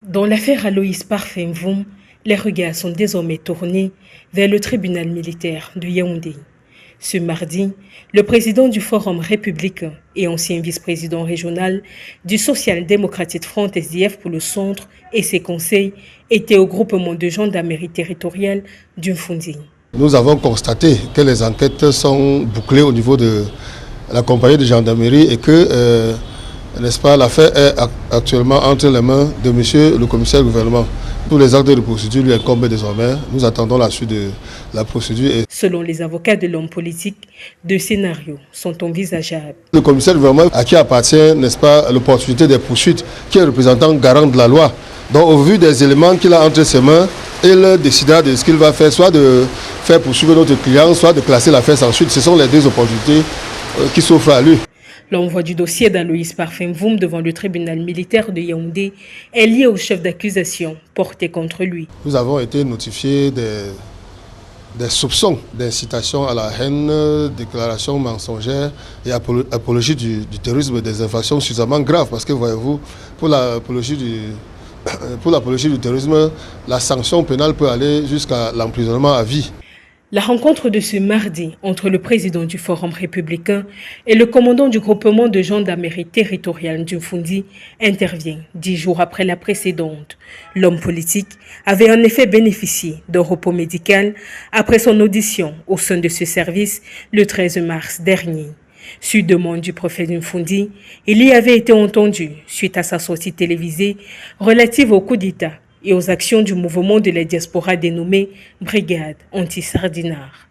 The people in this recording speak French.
Dans l'affaire Aloïs Parfait-Mvoum, les regards sont désormais tournés vers le tribunal militaire de Yaoundé. Ce mardi, le président du Forum républicain et ancien vice-président régional du Social Democratic Front SDF pour le centre et ses conseils étaient au groupement de gendarmerie territoriale d'Umfundi. Nous avons constaté que les enquêtes sont bouclées au niveau de la compagnie de gendarmerie et que n'est-ce pas, l'affaire est actuellement entre les mains de monsieur le commissaire du gouvernement. Tous les actes de procédure lui incombent désormais. Nous attendons la suite de la procédure. Selon les avocats de l'homme politique, deux scénarios sont envisageables. Le commissaire du gouvernement à qui appartient, n'est-ce pas, l'opportunité des poursuites, qui est représentant garant de la loi. Donc au vu des éléments qu'il a entre ses mains, il décidera de ce qu'il va faire, soit de faire poursuivre notre client, soit de classer l'affaire sans suite. Ce sont les deux opportunités qui s'offrent à lui. L'envoi du dossier d'Aloïs Parfait-Mvoum devant le tribunal militaire de Yaoundé est lié au chef d'accusation porté contre lui. Nous avons été notifiés des soupçons d'incitation à la haine, déclaration mensongère et apologie du terrorisme, des infractions suffisamment graves. Parce que voyez-vous, pour l'apologie du terrorisme, la sanction pénale peut aller jusqu'à l'emprisonnement à vie. La rencontre de ce mardi entre le président du Forum républicain et le commandant du groupement de gendarmerie territoriale d'Umfundi intervient 10 jours après la précédente. L'homme politique avait en effet bénéficié d'un repos médical après son audition au sein de ce service le 13 mars dernier. Sur demande du préfet d'Umfundi, il y avait été entendu suite à sa sortie télévisée relative au coup d'État et aux actions du mouvement de la diaspora dénommé Brigade anti-Sardinard.